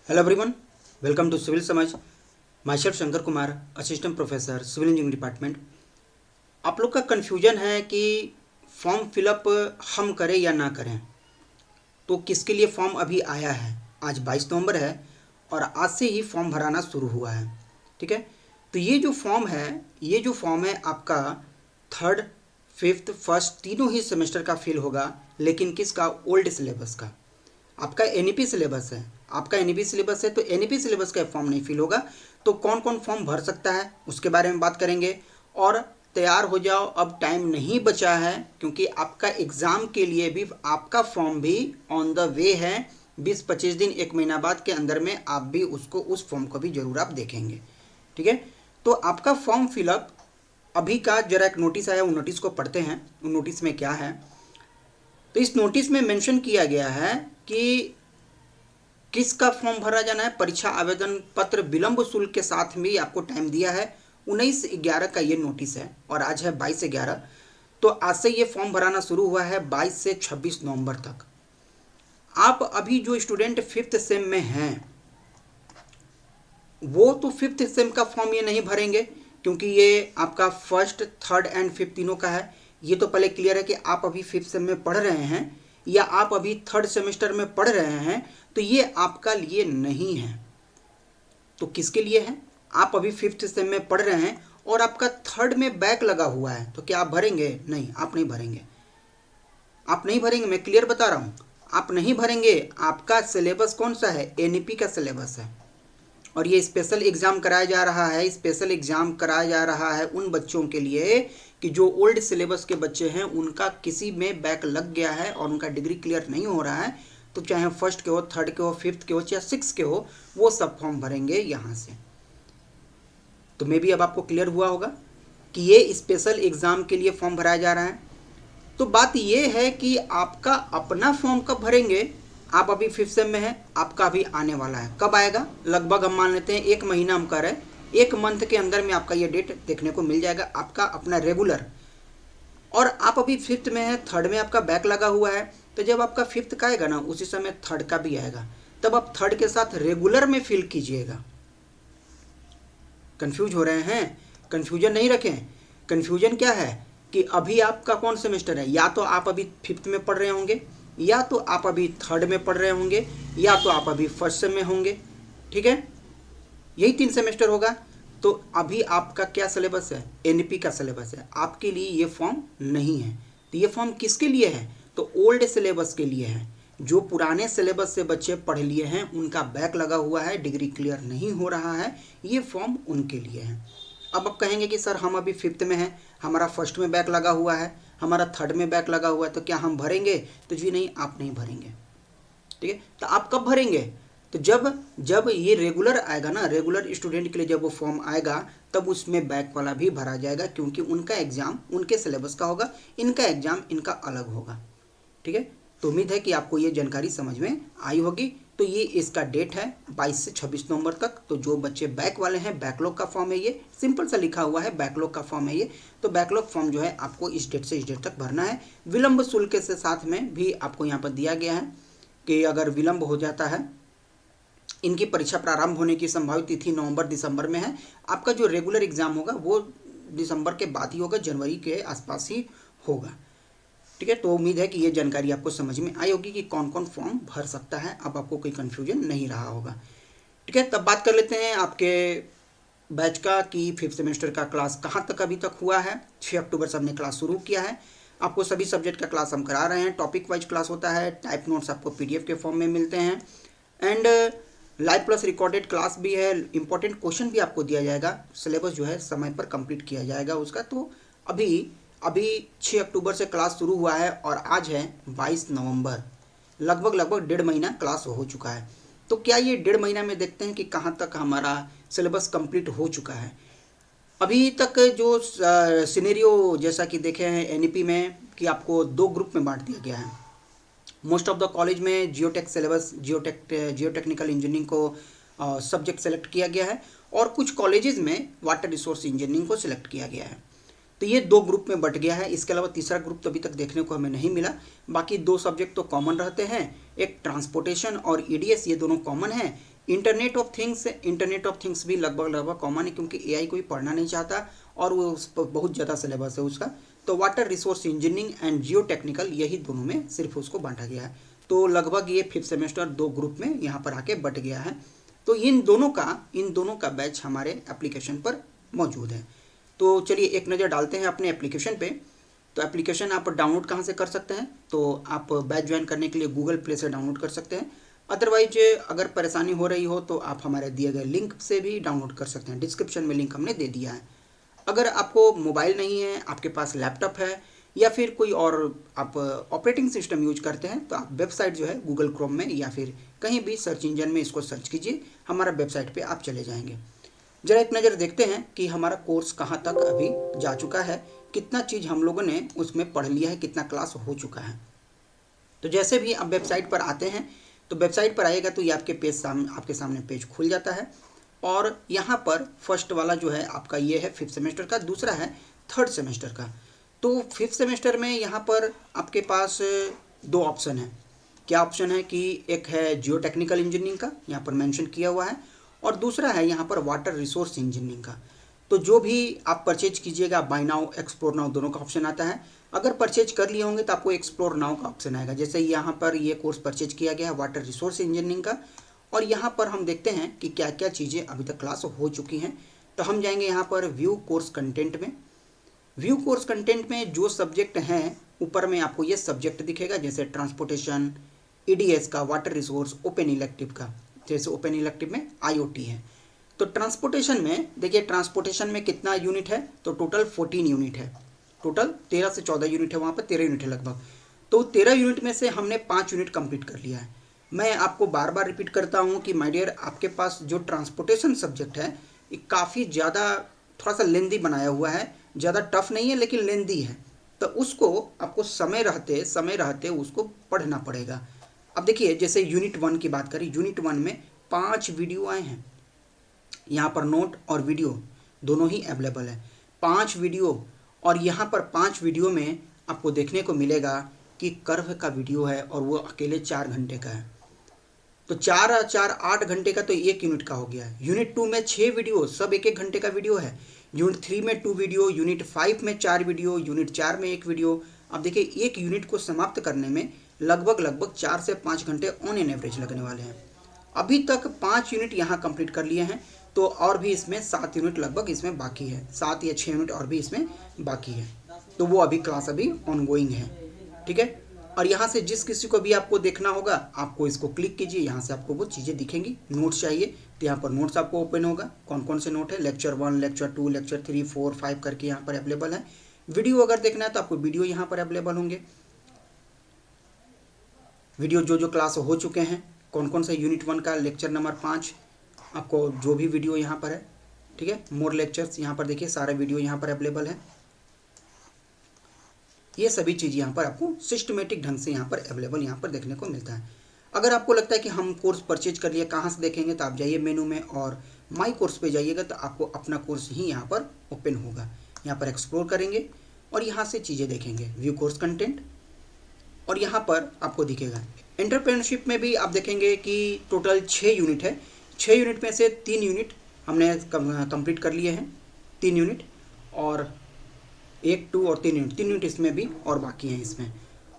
Hello everyone, welcome to civil Samajh. My self Shankar Kumar, assistant professor civil engineering department. आप लोग का confusion है कि फॉर्म फिलअप हम करें या ना करें। तो किसके लिए फॉर्म अभी आया है? आज 22 नवंबर है और आज से ही फॉर्म भराना शुरू हुआ है। ठीक है, तो ये जो फॉर्म है आपका थर्ड, फिफ्थ, फर्स्ट तीनों ही सेमेस्टर का फिल होगा, लेकिन किसका? ओल्ड सिलेबस का। आपका एनईपी सिलेबस है, तो एनईपी सिलेबस का फॉर्म नहीं फिल होगा। तो कौन कौन फॉर्म भर सकता है उसके बारे में बात करेंगे। और तैयार हो जाओ, अब टाइम नहीं बचा है, क्योंकि आपका एग्ज़ाम के लिए भी आपका फॉर्म भी ऑन द वे है। 20-25 दिन, 1 महीना बाद के अंदर में आप भी उस फॉर्म को भी ज़रूर आप देखेंगे। ठीक है, तो आपका फॉर्म फिलअप अभी का जरा एक नोटिस आया, उन नोटिस को पढ़ते हैं। उन नोटिस में क्या है? तो इस नोटिस में मेंशन किया गया है कि किसका फॉर्म भरा जाना है। परीक्षा आवेदन पत्र विलंब शुल्क के साथ भी आपको टाइम दिया है। 19/11 का ये नोटिस है और आज है 22/11। तो आज से ये फॉर्म भराना शुरू हुआ है 22 से 26 नवंबर तक। आप अभी जो स्टूडेंट फिफ्थ सेम में हैं वो तो फिफ्थ सेम का फॉर्म ये नहीं भरेंगे, क्योंकि ये आपका फर्स्ट, थर्ड एंड फिफ्थ तीनों का है। ये तो पहले क्लियर है कि आप अभी फिफ्थ सेम में पढ़ रहे हैं या आप अभी थर्ड सेमेस्टर में पढ़ रहे हैं, तो ये आपका लिए नहीं है। तो किसके लिए है? आप अभी फिफ्थ सेम में पढ़ रहे हैं और आपका थर्ड में बैक लगा हुआ है, तो क्या आप भरेंगे? नहीं, आप नहीं भरेंगे। आप नहीं भरेंगे, मैं क्लियर बता रहा हूँ, आप नहीं भरेंगे। आपका सिलेबस कौन सा है? एनईपी का सिलेबस है। और ये स्पेशल एग्ज़ाम कराया जा रहा है। स्पेशल एग्ज़ाम कराया जा रहा है उन बच्चों के लिए कि जो ओल्ड सिलेबस के बच्चे हैं, उनका किसी में बैक लग गया है और उनका डिग्री क्लियर नहीं हो रहा है। तो चाहे फर्स्ट के हो, थर्ड के हो, फिफ्थ के हो, चाहे सिक्स के हो, वो सब फॉर्म भरेंगे यहाँ से। तो मे भी अब आपको क्लियर हुआ होगा कि ये स्पेशल एग्ज़ाम के लिए फॉर्म भराया जा रहा है। तो बात ये है कि आपका अपना फॉर्म कब भरेंगे? आप अभी फिफ्थ सेम में हैं, आपका अभी आने वाला है। कब आएगा? लगभग हम मान लेते हैं 1 महीना हम कह रहे हैं, 1 मंथ के अंदर में आपका ये डेट देखने को मिल जाएगा, आपका अपना रेगुलर। और आप अभी फिफ्थ में हैं, थर्ड में आपका बैक लगा हुआ है, तो जब आपका फिफ्थ का आएगा ना, उसी समय थर्ड का भी आएगा, तब आप थर्ड के साथ रेगुलर में फिल कीजिएगा। कंफ्यूज हो रहे हैं? कंफ्यूजन नहीं रखें। कंफ्यूजन क्या है कि अभी आपका कौन सेमेस्टर है? या तो आप अभी फिफ्थ में पढ़ रहे होंगे, या तो आप अभी थर्ड में पढ़ रहे होंगे, या तो आप अभी फर्स्ट सेम में होंगे। ठीक है, यही 3 सेमेस्टर होगा। तो अभी आपका क्या सिलेबस है? एनपी का सिलेबस है। आपके लिए ये फॉर्म नहीं है। तो ये फॉर्म किसके लिए है? तो ओल्ड सिलेबस के लिए है। जो पुराने सिलेबस से बच्चे पढ़ लिए हैं, उनका बैक लगा हुआ है, डिग्री क्लियर नहीं हो रहा है, ये फॉर्म उनके लिए है। अब आप कहेंगे कि सर हम अभी फिफ्थ में हैं, हमारा फर्स्ट में बैक लगा हुआ है, हमारा थर्ड में बैक लगा हुआ है, तो क्या हम भरेंगे? तो जी नहीं, आप नहीं भरेंगे। ठीक है, तो आप कब भरेंगे? तो जब जब ये रेगुलर आएगा ना, रेगुलर स्टूडेंट के लिए जब वो फॉर्म आएगा, तब उसमें बैक वाला भी भरा जाएगा, क्योंकि उनका एग्ज़ाम उनके सिलेबस का होगा, इनका एग्ज़ाम इनका अलग होगा। ठीक है, तो उम्मीद है कि आपको ये जानकारी समझ में आई होगी। तो ये इसका डेट है 22 से 26 नवंबर तक। तो जो बच्चे बैक वाले हैं, बैकलॉग का फॉर्म है ये, सिंपल सा लिखा हुआ है, बैकलॉग का फॉर्म है ये। तो बैकलॉग फॉर्म जो है आपको इस डेट से इस डेट तक भरना है। विलंब शुल्क के साथ में भी आपको यहाँ पर दिया गया है कि अगर विलंब हो जाता है, इनकी परीक्षा प्रारंभ होने की संभावित तिथि नवंबर-दिसंबर में है। आपका जो रेगुलर एग्ज़ाम होगा वो दिसंबर के बाद ही होगा, जनवरी के आसपास ही होगा। ठीक है, तो उम्मीद है कि ये जानकारी आपको समझ में आई होगी कि कौन कौन फॉर्म भर सकता है। अब आपको कोई कन्फ्यूजन नहीं रहा होगा। ठीक है, तब बात कर लेते हैं आपके बैच का कि फिफ्थ सेमेस्टर का क्लास कहाँ तक अभी तक हुआ है। 6 अक्टूबर से हमने क्लास शुरू किया है। आपको सभी सब्जेक्ट का क्लास हम करा रहे हैं। टॉपिक वाइज क्लास होता है, टाइप नोट्स आपको पीडीएफ के फॉर्म में मिलते हैं, and live plus recorded class भी है। इंपॉर्टेंट क्वेश्चन भी आपको दिया जाएगा। सिलेबस जो है समय पर कंप्लीट किया जाएगा उसका। तो अभी अभी 6 अक्टूबर से क्लास शुरू हुआ है और आज है 22 नवंबर। लगभग 1.5 महीना क्लास हो चुका है। तो क्या ये 1.5 महीना में देखते हैं कि कहाँ तक हमारा सिलेबस कंप्लीट हो चुका है। अभी तक जो सिनेरियो जैसा कि देखे हैं एनईपी में कि आपको 2 ग्रुप में बांट दिया गया है। मोस्ट ऑफ द कॉलेज में जियोटेक सिलेबस, जियोटेक्निकल इंजीनियरिंग को सब्जेक्ट सेलेक्ट किया गया है, और कुछ कॉलेजेस में वाटर रिसोर्स इंजीनियरिंग को सिलेक्ट किया गया है। तो ये 2 ग्रुप में बट गया है। इसके अलावा तीसरा ग्रुप तो अभी तक देखने को हमें नहीं मिला। बाकी 2 सब्जेक्ट तो कॉमन रहते हैं, एक ट्रांसपोर्टेशन और ईडीएस, ये दोनों कॉमन है। इंटरनेट ऑफ थिंग्स भी लगभग कॉमन है, क्योंकि एआई कोई पढ़ना नहीं चाहता और वो उस पर बहुत ज़्यादा सिलेबस है उसका। तो water resource engineering and Jio technical, यही दोनों में सिर्फ उसको बांटा गया है। तो लगभग ये 5th सेमेस्टर 2 ग्रुप में यहाँ पर आके बट गया है। तो इन दोनों का बैच हमारे एप्लीकेशन पर मौजूद है। तो चलिए एक नज़र डालते हैं अपने एप्लीकेशन पे। तो एप्लीकेशन आप डाउनलोड कहाँ से कर सकते हैं? तो आप बैच ज्वाइन करने के लिए गूगल प्ले से डाउनलोड कर सकते हैं। अदरवाइज अगर परेशानी हो रही हो तो आप हमारे दिए गए लिंक से भी डाउनलोड कर सकते हैं। डिस्क्रिप्शन में लिंक हमने दे दिया है। अगर आपको मोबाइल नहीं है, आपके पास लैपटॉप है या फिर कोई और आप ऑपरेटिंग सिस्टम यूज करते हैं, तो आप वेबसाइट जो है गूगल क्रोम में या फिर कहीं भी सर्च इंजन में इसको सर्च कीजिए, हमारा वेबसाइट पे आप चले जाएंगे। जरा एक नज़र देखते हैं कि हमारा कोर्स कहाँ तक अभी जा चुका है, कितना चीज़ हम लोगों ने उसमें पढ़ लिया है, कितना क्लास हो चुका है। तो जैसे भी आप वेबसाइट पर आते हैं, तो वेबसाइट पर आएगा तो ये आपके सामने पेज खुल जाता है। और यहाँ पर फर्स्ट वाला जो है आपका ये है 5th सेमेस्टर का, दूसरा है 3rd सेमेस्टर का। तो 5th सेमेस्टर में यहाँ पर आपके पास 2 ऑप्शन है। क्या ऑप्शन है कि एक है जियो टेक्निकल इंजीनियरिंग का, यहाँ पर मेंशन किया हुआ है, और दूसरा है यहाँ पर वाटर रिसोर्स इंजीनियरिंग का। तो जो भी आप परचेज कीजिएगा, बाय नाउ, एक्सप्लोर नाउ, दोनों का ऑप्शन आता है। अगर परचेज कर लिए होंगे तो आपको एक्सप्लोर नाउ का ऑप्शन आएगा। जैसे यहाँ पर ये कोर्स परचेज किया गया है वाटर रिसोर्स इंजीनियरिंग का, और यहाँ पर हम देखते हैं कि क्या क्या चीज़ें अभी तक क्लास हो चुकी हैं। तो हम जाएंगे यहाँ पर व्यू कोर्स कंटेंट में। व्यू कोर्स कंटेंट में जो सब्जेक्ट हैं, ऊपर में आपको ये सब्जेक्ट दिखेगा, जैसे ट्रांसपोर्टेशन, ईडीएस का, वाटर रिसोर्स, ओपन इलेक्टिव का। जैसे ओपन इलेक्टिव में आईओटी है। तो ट्रांसपोर्टेशन में देखिए, ट्रांसपोर्टेशन में कितना यूनिट है? तो टोटल 14 यूनिट है। टोटल 13 से 14 यूनिट है, वहाँ पर 13 यूनिट है लगभग। तो 13 यूनिट में से हमने 5 यूनिट कंप्लीट कर लिया है। मैं आपको बार बार रिपीट करता हूँ कि माय डियर, आपके पास जो ट्रांसपोर्टेशन सब्जेक्ट है ये काफ़ी ज़्यादा थोड़ा सा लेंदी बनाया हुआ है, ज़्यादा टफ नहीं है लेकिन लेंदी है। तो उसको आपको समय रहते उसको पढ़ना पड़ेगा। अब देखिए, जैसे यूनिट 1 की बात करें, यूनिट 1 में 5 वीडियो आए हैं। यहाँ पर नोट और वीडियो दोनों ही अवेलेबल है, 5 वीडियो। और यहाँ पर 5 वीडियो में आपको देखने को मिलेगा कि कर्व का वीडियो है और वो अकेले 4 घंटे का है। तो 8 घंटे का तो 1 यूनिट का हो गया। यूनिट 2 में 6 वीडियो, सब 1 घंटे का वीडियो है। यूनिट 3 में 2 वीडियो, यूनिट 5 में 4 वीडियो, यूनिट 4 में 1 वीडियो। अब देखिए, 1 यूनिट को समाप्त करने में लगभग 4 से 5 घंटे ऑन एन एवरेज लगने वाले हैं। अभी तक 5 यूनिट यहाँ कंप्लीट कर लिए हैं, तो और भी इसमें 7 यूनिट लगभग इसमें बाकी है, 7 या 6 यूनिट और भी इसमें बाकी है। तो वो अभी क्लास अभी ऑनगोइंग है, ठीक है। और यहाँ से जिस किसी को भी आपको देखना होगा, आपको इसको क्लिक कीजिए, यहाँ से आपको वो चीज़ें दिखेंगी। नोट्स चाहिए तो यहाँ पर नोट्स आपको ओपन होगा, कौन कौन से नोट है, लेक्चर 1, लेक्चर 2, लेक्चर 3, 4, 5 करके यहाँ पर अवेलेबल है। वीडियो अगर देखना है तो आपको वीडियो यहाँ पर अवेलेबल होंगे। वीडियो जो क्लास हो चुके हैं, कौन कौन सा यूनिट 1 का लेक्चर नंबर 5, आपको जो भी वीडियो यहाँ पर है, ठीक है। मोर लेक्चर्स यहाँ पर देखिए, सारे वीडियो यहाँ पर अवेलेबल है। ये सभी चीज़ यहाँ पर आपको सिस्टमेटिक ढंग से यहाँ पर अवेलेबल यहाँ पर देखने को मिलता है। अगर आपको लगता है कि हम कोर्स परचेज कर लिए, कहाँ से देखेंगे, तो आप जाइए मेनू में और माई कोर्स पे जाइएगा, तो आपको अपना कोर्स ही यहाँ पर ओपन होगा। यहाँ पर एक्सप्लोर करेंगे और यहाँ से चीज़ें देखेंगे, व्यू कोर्स कंटेंट, और यहाँ पर आपको दिखेगा। एंटरप्रेन्योरशिप में भी आप देखेंगे कि टोटल 6 यूनिट है। 6 यूनिट में से 3 यूनिट हमने कंप्लीट कर लिए हैं, 3 यूनिट, और 1, 2 और 3 यूनिट, 3 यूनिट इसमें भी और बाकी हैं। इसमें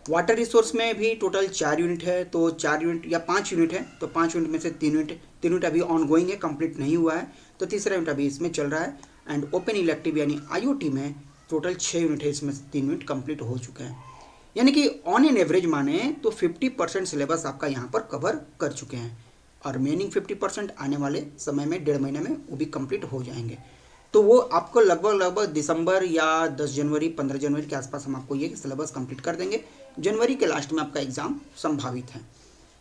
वाटर रिसोर्स में भी टोटल 4 यूनिट है, तो 4 यूनिट या 5 यूनिट है, तो 5 यूनिट में से 3 यूनिट अभी ऑन गोइंग है, कंप्लीट नहीं हुआ है, तो तीसरा यूनिट अभी इसमें चल रहा है। एंड ओपन इलेक्टिव यानी आईओटी में टोटल 6 यूनिट है, इसमें से 3 यूनिट कंप्लीट हो चुके हैं। यानी कि ऑन एन एवरेज माने तो 50% सिलेबस आपका यहाँ पर कवर कर चुके हैं, और रिमेनिंग 50% आने वाले समय में, 1.5 महीने में वो भी कंप्लीट हो जाएंगे। तो वो आपको लगभग दिसंबर या 10 जनवरी 15 जनवरी के आसपास हम आपको ये सिलेबस कंप्लीट कर देंगे। जनवरी के लास्ट में आपका एग्ज़ाम संभावित है,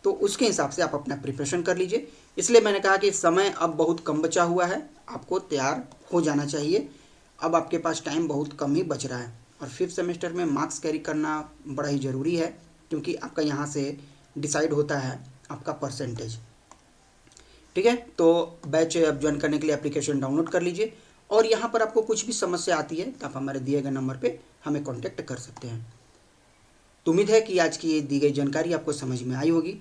तो उसके हिसाब से आप अपना प्रिपरेशन कर लीजिए। इसलिए मैंने कहा कि समय अब बहुत कम बचा हुआ है, आपको तैयार हो जाना चाहिए। अब आपके पास टाइम बहुत कम ही बच रहा है, और 5th सेमेस्टर में मार्क्स कैरी करना बड़ा ही ज़रूरी है, क्योंकि आपका यहाँ से डिसाइड होता है आपका परसेंटेज, ठीक है। तो बैच अब ज्वाइन करने के लिए एप्लीकेशन डाउनलोड कर लीजिए, और यहाँ पर आपको कुछ भी समस्या आती है तो आप हमारे दिए गए नंबर पे हमें कांटेक्ट कर सकते हैं। तो उम्मीद है कि आज की ये दी गई जानकारी आपको समझ में आई होगी,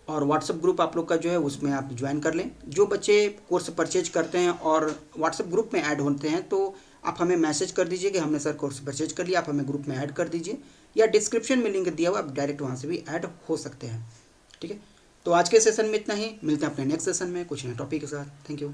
और व्हाट्सएप ग्रुप आप लोग का जो है उसमें आप ज्वाइन कर लें। जो बच्चे कोर्स परचेज करते हैं और व्हाट्सएप ग्रुप में ऐड होते हैं तो आप हमें मैसेज कर दीजिए कि हमने सर कोर्स परचेज कर लिया, आप हमें ग्रुप में ऐड कर दीजिए, या डिस्क्रिप्शन में लिंक दिया हुआ, आप डायरेक्ट वहाँ से भी ऐड हो सकते हैं। ठीक है, तो आज के सेशन में इतना ही, मिलते हैं अपने नेक्स्ट सेशन में कुछ नए टॉपिक के साथ। Thank you.